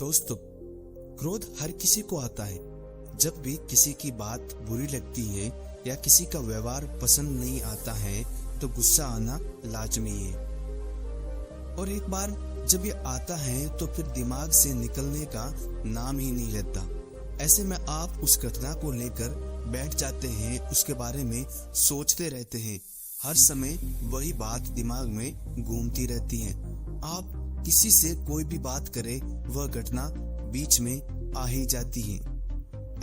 दोस्तों, क्रोध हर किसी को आता है। जब भी किसी की बात बुरी लगती है या किसी का व्यवहार पसंद नहीं आता है तो गुस्सा आना लाजमी है। और एक बार जब ये आता है तो फिर दिमाग से निकलने का नाम ही नहीं लेता। ऐसे में आप उस घटना को लेकर बैठ जाते हैं, उसके बारे में सोचते रहते हैं। हर समय वही बात दिमाग में घूमती रहती है। आप किसी से कोई भी बात करें, वह घटना बीच में आ ही जाती है।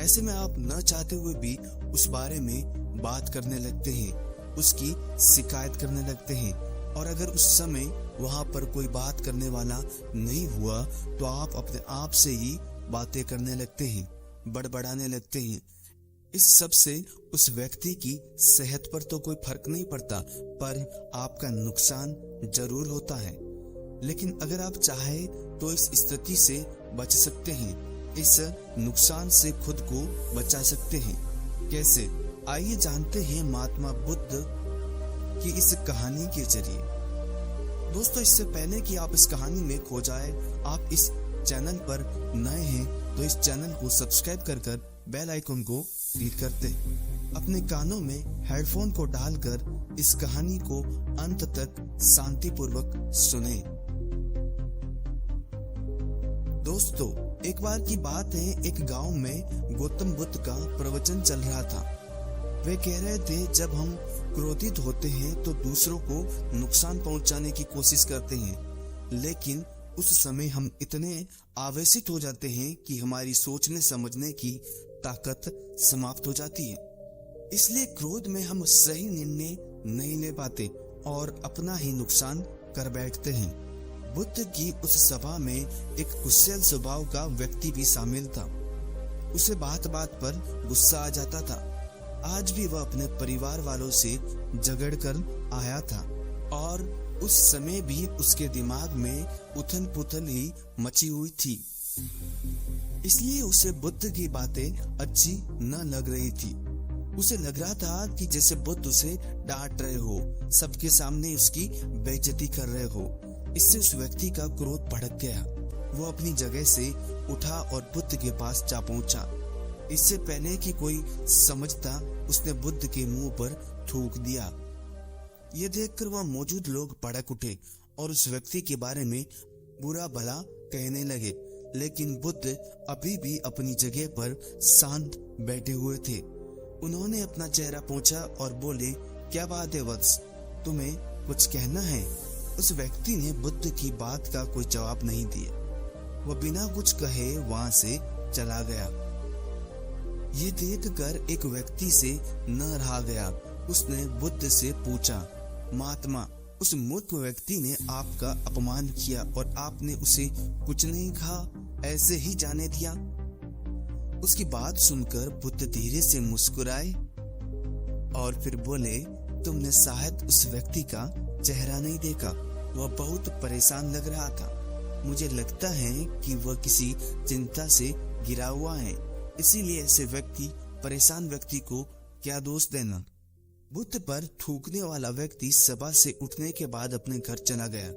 ऐसे में आप न चाहते हुए भी उस बारे में बात करने लगते हैं, उसकी शिकायत करने लगते हैं। और अगर उस समय वहां पर कोई बात करने वाला नहीं हुआ तो आप अपने आप से ही बातें करने लगते हैं, बड़बड़ाने लगते हैं। इस सब से उस व्यक्ति की सेहत पर तो कोई फर्क नहीं पड़ता, पर आपका नुकसान जरूर होता है। लेकिन अगर आप चाहें तो इस स्थिति से बच सकते हैं, इस नुकसान से खुद को बचा सकते हैं। कैसे? आइए जानते हैं महात्मा बुद्ध की इस कहानी के जरिए। दोस्तों, इससे पहले कि आप इस कहानी में खो जाए, आप इस चैनल पर नए हैं तो इस चैनल को सब्सक्राइब कर बेल आइकन को क्लिक करते अपने कानों में हेडफोन को डालकर इस कहानी को अंत तक शांतिपूर्वक सुने। दोस्तों, एक बार की बात है, एक गांव में गौतम बुद्ध का प्रवचन चल रहा था। वे कह रहे थे, जब हम क्रोधित होते हैं तो दूसरों को नुकसान पहुंचाने की कोशिश करते हैं, लेकिन उस समय हम इतने आवेशित हो जाते हैं कि हमारी सोचने समझने की ताकत समाप्त हो जाती है। इसलिए क्रोध में हम सही निर्णय नहीं ले पाते और अपना ही नुकसान कर बैठते हैं। बुद्ध की उस सभा में एक गुस्सैल स्वभाव का व्यक्ति भी शामिल था। उसे बात बात पर गुस्सा आ जाता था। आज भी वह अपने परिवार वालों से झगड़ कर आया था और उस समय भी उसके दिमाग में उथल पुथल ही मची हुई थी। इसलिए उसे बुद्ध की बातें अच्छी न लग रही थी। उसे लग रहा था कि जैसे बुद्ध उसे डांट रहे हो, सबके सामने उसकी बेइज्जती कर रहे हो। इससे उस व्यक्ति का क्रोध भड़क गया। वो अपनी जगह से उठा और बुद्ध के पास जा पहुंचा। इससे पहले कि कोई समझता, उसने बुद्ध के मुंह पर थूक दिया। ये देखकर वह मौजूद लोग भड़क उठे और उस व्यक्ति के बारे में बुरा भला कहने लगे। लेकिन बुद्ध अभी भी अपनी जगह पर शांत बैठे हुए थे। उन्होंने अपना चेहरा पोंछा और बोले, क्या बात है वत्स, तुम्हें कुछ कहना है? उस व्यक्ति ने बुद्ध की बात का कोई जवाब नहीं दिया। वह बिना कुछ कहे वहां से चला गया। ये देखकर एक व्यक्ति से न रहा गया। उसने बुद्ध से पूछा, महात्मा, उस मूर्ख व्यक्ति ने आपका अपमान किया और आपने उसे कुछ नहीं कहा, ऐसे ही जाने दिया। उसकी बात सुनकर बुद्ध धीरे से मुस्कुराए और फिर बोले, तुमने शायद उस व्यक्ति का चेहरा नहीं देखा। वह बहुत परेशान लग रहा था। मुझे लगता है कि वह किसी चिंता से घिरा हुआ है, इसीलिए ऐसे परेशान व्यक्ति को क्या दोष देना। बुद्ध पर थूकने वाला व्यक्ति सभा से उठने के बाद अपने घर चला गया।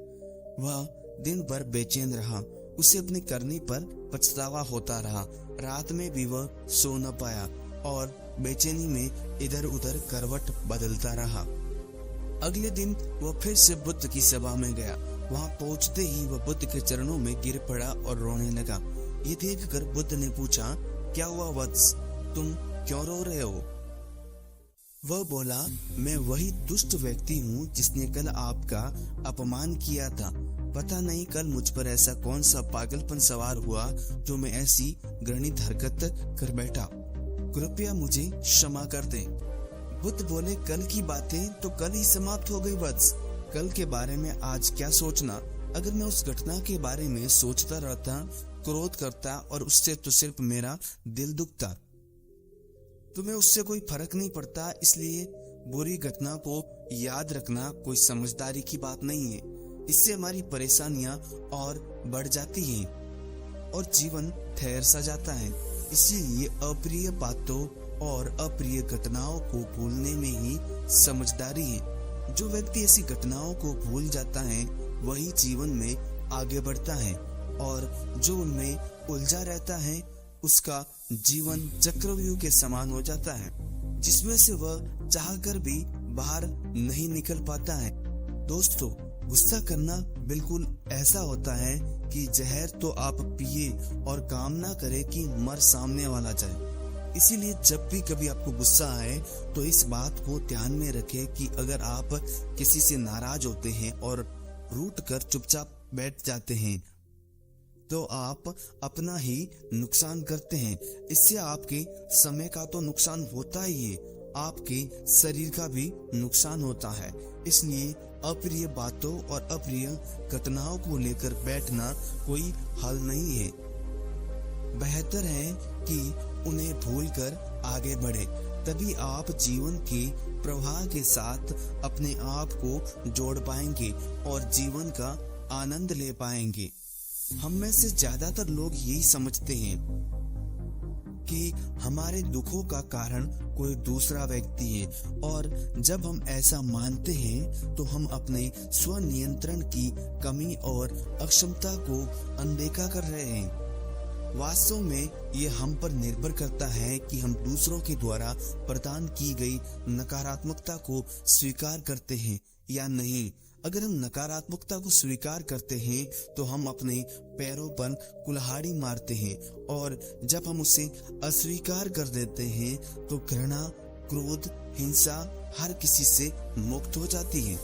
वह दिन भर बेचैन रहा। उसे अपनी करनी पर पछतावा होता रहा। रात में भी वह सो न पाया और बेचैनी में इधर उधर करवट बदलता रहा। अगले दिन वह फिर से बुद्ध की सभा में गया। वहां पहुंचते ही वह बुद्ध के चरणों में गिर पड़ा और रोने लगा। ये देखकर बुद्ध ने पूछा, क्या हुआ वत्स, तुम क्यों रो रहे हो? वह बोला, मैं वही दुष्ट व्यक्ति हूँ जिसने कल आपका अपमान किया था। पता नहीं कल मुझ पर ऐसा कौन सा पागलपन सवार हुआ जो मैं ऐसी घृणित हरकत कर बैठा। कृपया मुझे क्षमा कर दें। बुद्ध बोले, कल की बातें तो कल ही समाप्त हो गई वत्स। कल के बारे में आज क्या सोचना। अगर मैं उस घटना के बारे में सोचता रहता, क्रोध करता और उससे तो सिर्फ मेरा दिल दुखता। तुम्हें उससे कोई फर्क नहीं पड़ता। इसलिए बुरी घटना को याद रखना कोई समझदारी की बात नहीं है। इससे हमारी परेशानियां और बढ़ जाती हैं और जीवन ठहर सा जाता है। इसीलिए अप्रिय बातों और अप्रिय घटनाओं को भूलने में ही समझदारी है। जो व्यक्ति ऐसी घटनाओं को भूल जाता है वही जीवन में आगे बढ़ता है और जो उनमें उलझा रहता है उसका जीवन चक्रव्यूह के समान हो जाता है, जिसमें से वह चाहकर भी बाहर नहीं निकल पाता है। दोस्तों, गुस्सा करना बिल्कुल ऐसा होता है कि जहर तो आप पिए और काम ना करे कि मर सामने वाला जाए। इसीलिए जब भी कभी आपको गुस्सा आए तो इस बात को ध्यान में रखें कि अगर आप किसी से नाराज होते हैं और रूठ कर चुपचाप बैठ जाते हैं तो आप अपना ही नुकसान करते हैं। इससे आपके समय का तो नुकसान होता ही है, आपके शरीर का भी नुकसान होता है। इसलिए अप्रिय बातों और अप्रिय घटनाओं को लेकर बैठना कोई हल नहीं है। बेहतर है कि उन्हें भूलकर आगे बढ़े, तभी आप जीवन के प्रवाह के साथ अपने आप को जोड़ पाएंगे और जीवन का आनंद ले पाएंगे। हम में से ज्यादातर लोग यही समझते हैं कि हमारे दुखों का कारण कोई दूसरा व्यक्ति है, और जब हम ऐसा मानते हैं तो हम अपने स्व नियंत्रण की कमी और अक्षमता को अनदेखा कर रहे हैं। वास्तव में ये हम पर निर्भर करता है कि हम दूसरों के द्वारा प्रदान की गई नकारात्मकता को स्वीकार करते हैं या नहीं। अगर हम नकारात्मकता को स्वीकार करते हैं तो हम अपने पैरों पर कुल्हाड़ी मारते हैं, और जब हम उसे अस्वीकार कर देते हैं तो घृणा, क्रोध, हिंसा हर किसी से मुक्त हो जाती है।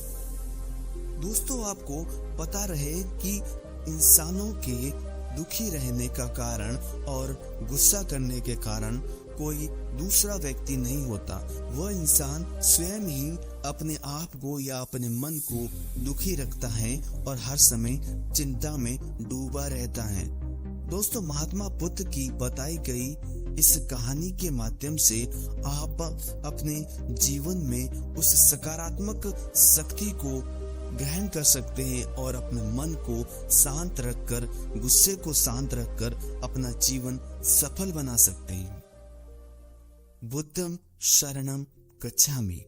दोस्तों, आपको पता रहे कि इंसानों के दुखी रहने का कारण और गुस्सा करने के कारण कोई दूसरा व्यक्ति नहीं होता, वह इंसान स्वयं ही अपने आप को या अपने मन को दुखी रखता है और हर समय चिंता में डूबा रहता है। दोस्तों, महात्मा बुद्ध की बताई गई इस कहानी के माध्यम से आप अपने जीवन में उस सकारात्मक शक्ति को ग्रहण कर सकते हैं और अपने मन को शांत रखकर, गुस्से को शांत रखकर अपना जीवन सफल बना सकते हैं। बुद्धं शरणं गच्छामि।